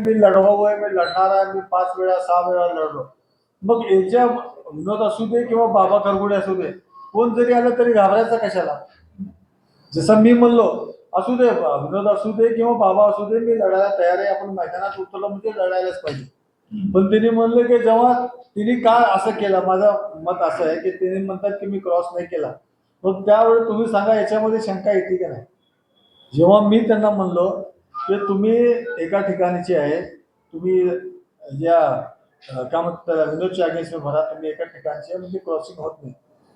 मी लढवावं मी लढणार आहे, मी 5 वेळा 6 वेळा लढलो. मग याच्या विनोद असू दे किंवा बाबा करगुडे असू दे, कोण जरी आलं तरी घाबरायचं कशाला? जसं मी म्हणलो, असू दे विनोद असू दे किंवा बाबा असू दे, मी लढायला तयार आहे, आपण मैदानात उतरलो म्हणजे लढायलाच पाहिजे. पण त्यांनी म्हणलं की जेव्हा तिने का असं केलं, माझं मत असं आहे की त्यांनी म्हणतात की मी क्रॉस नाही केला. मग त्यावेळी तुम्ही सांगा याच्यामध्ये शंका येते की नाही? जेव्हा मी त्यांना म्हणलो की तुम्ही एका ठिकाणचे आहे, तुम्ही ज्या काय म्हणतात त्याला विनोदच्या अगेन्स्ट भरा, तुम्ही एका ठिकाणचे म्हणजे क्रॉसिंग होत नाही.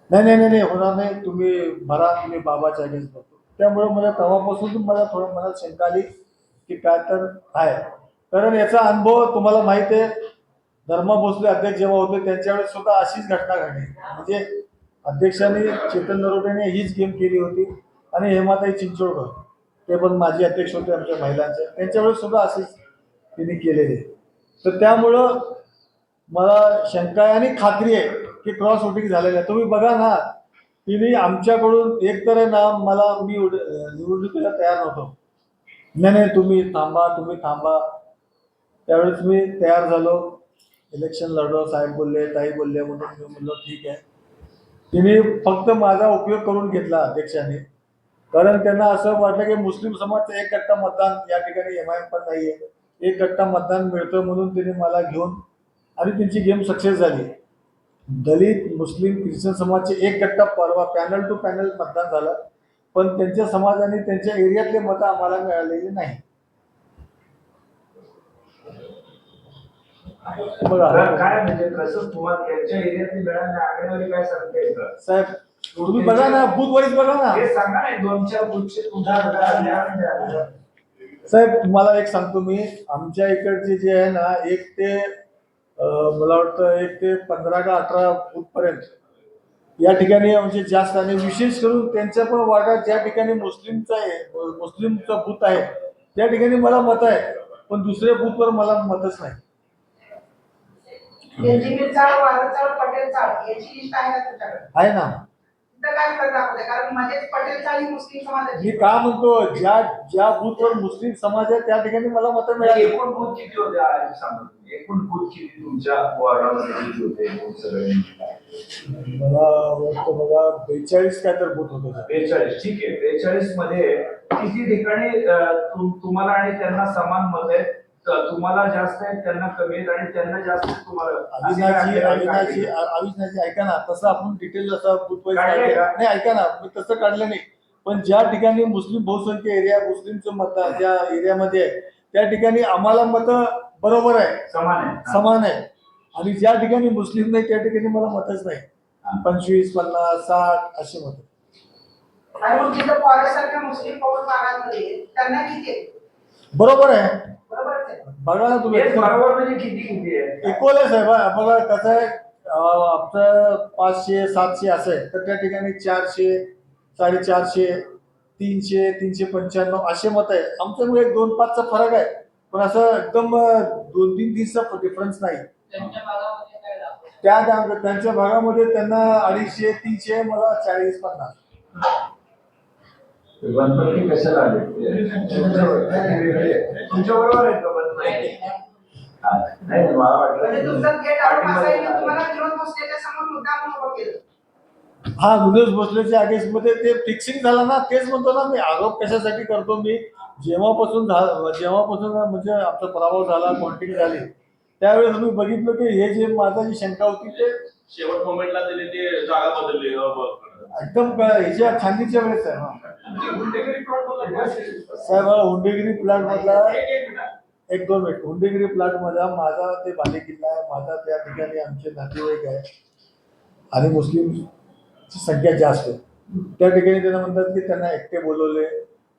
नाही नाही नाही नाही होणार नाही, तुम्ही भरा, तुम्ही बाबाच्या अगेन्स्ट भरतो. त्यामुळे मला तेव्हापासून मला थोडं मनात शंका आली की काय तर आहे. कारण याचा अनुभव तुम्हाला माहिती आहे, धर्मा भोसले अध्यक्ष जेव्हा होते त्यांच्या वेळेस सुद्धा अशीच घटना घडली. म्हणजे अध्यक्षांनी चेतन नरोटेने हीच गेम केली होती आणि हेमाताई चिंचोळकर ते पण माजी अध्यक्ष होते आमच्या महिलांचे, त्यांच्या वेळेस सुद्धा असेच तिने केलेले. तर त्यामुळं मला शंका आहे आणि खात्री आहे की क्रॉस वोटिंग झालेलं आहे. तुम्ही बघा ना, तिने आमच्याकडून एक तर आहे ना, मी निवडणुकीला तयार नव्हतो. नाही नाही तुम्ही थांबा, तुम्ही थांबा. त्यावेळेस मी तयार झालो, इलेक्शन लढलो, साहेब बोलले, ताई बोलले, म्हणून मी म्हणलो ठीक आहे. तिने फक्त माझा उपयोग करून घेतला अध्यक्षाने, कारण त्यांना असं वाटलं की मुस्लिम समाजचं एक गट्टा मतदान या ठिकाणी एमआयएम पण नाहीये, एक गट्टा मतदान मिळतं म्हणून तिने मला घेऊन आणि त्यांची गेम सक्सेस झाली. दलित मुस्लिम ख्रिश्चन समाजचे एक गट्टा परवा पॅनल टू पॅनल मतदान झालं, पण त्यांच्या समाजाने त्यांच्या एरियातले मतं आम्हाला मिळालेली नाही. बघा काय म्हणजे कसं तुम्हाला त्यांच्या एरियातली मिळाली आकडेवारी काय सांगता येतं साहेब? तुम्ही बघा ना, बूथ वाईज बघा ना. हे सांगा ना, 2-4 बूथचे उदाहरण. साहेब तुम्हाला एक सांगतो मी, आमच्या इकडचे जे आहे ना, एक ते मला वाटतं 1 ते 15 का 18 बूथ पर्यंत या ठिकाणी म्हणजे जास्त, आणि विशेष करून त्यांच्या पण वार्डात ज्या ठिकाणी मुस्लिमचा बूथ आहे त्या ठिकाणी मला मत आहे, पण दुसऱ्या बूथवर मला मतच नाही. आहे ना. मी का म्हणतो, ज्या बूथवर मुस्लिम समाज आहे त्या ठिकाणी मला मत मिळाली. एकूण बूथ किती होते एकूण बूथ किती तुमच्या वॉर्डामध्ये किती होते? मला वाटतं बघा 42 काय तर बूथ होते. 42. ठीक आहे. 42 मध्ये किती ठिकाणी तुम्हाला आणि त्यांना समान मत आहे? तुम्हाला जास्त आहे, त्यांना कमी आहेत, आणि त्यांना जास्त तुम्हाला अविनाशजी ऐका ना, तसं आपण डिटेल असं बूथ वाईज नाही, ऐका ना, मी तसं काढलं नाही. पण ज्या ठिकाणी मुस्लिम बहुसंख्य एरिया, मुस्लिमचं मत ज्या एरियामध्ये आहे त्या ठिकाणी आम्हाला मत बरोबर आहे, समान आहे. आणि ज्या ठिकाणी मुस्लिम नाही त्या ठिकाणी मला मतच नाही. 25, 50, 60 असे मत. बरोबर आहे. बघा ना तुम्ही, बरोबर म्हणजे किती आहे? इक्वल आहे साहेब. बघा कसं आहे, आमचं 500 700 असं आहे, तर त्या ठिकाणी 400 450 300 395 असे मत आहे. आमच्यामुळे 2-5चा फरक आहे, पण असं एकदम 2-3 30चा डिफरन्स नाही. त्यांच्या भागामध्ये त्यांना 250 300, मला 40-50. गणपती कशाला आले? तुमच्या बरोबर आहे का गणपती? नाही, मला वाटलं हा, विनोद भोसलेच्या अगेन्स्ट मध्ये ते फिक्सिंग झालं ना, तेच म्हणतो ना मी. आरोप कशासाठी करतो मी? जेव्हापासून म्हणजे आमचा पराभव झाला, काउंटिंग झाली, त्यावेळेस मी बघितलं की हे जे माझा जी शंका होती ते शेवट मोमेंटला त्याने ते जागा बदलली एकदम ह्याच्या खांदीच्या वेळेस आहे. साहेब हुंडेगिरी प्लॅट मधला 1-2 मिनिट. हुंडेगिरी प्लॅट मधला माझा ते बालेकिल्ला आहे, माझा त्या ठिकाणी आमचे नातेवाईक आहे आणि मुस्लिमची संख्या जास्त आहे. त्या ठिकाणी त्यांना म्हणतात की त्यांना एकटे बोलवले,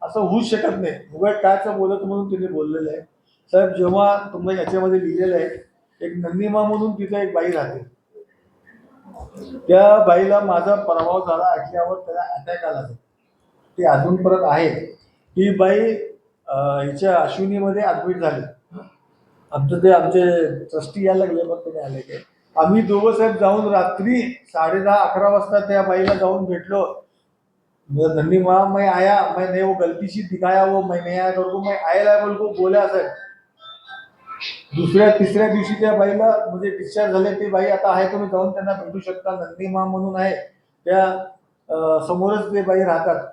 असं होऊच शकत नाही. उगाच कायचं बोलत म्हणून त्यांनी बोललेलं आहे. साहेब जेव्हा तुम्हाला याच्यामध्ये लिहिलेलं आहे, एक नंदिमा म्हणून तिथं एक बाई राहते, त्या बाईला माझा पराभव झाला ऐकल्यावर त्याला अटॅक आला. ती अजून परत आहे. ती बाई हिच्या अश्विनीमध्ये ऍडमिट झाली. आमचे ट्रस्टी यायला लागले, मग त्याने आले की आम्ही दोघं साहेब जाऊन रात्री 10:30-11 वाजता त्या बाईला जाऊन भेटलो. नंदी माँ मैं आया, मैं नहीं वो गलती से दिखाया, वो मैं नहीं आया, मैं आया बोल को बोला साहेब. दुसऱ्या तिसऱ्या दिवशी त्या बाईला म्हणजे डिस्चार्ज झाले, ती बाई आता आहे, तुम्ही जाऊन त्यांना भेटू शकता. नंदिमा म्हणून आहे, त्या समोरच ते बाई राहतात.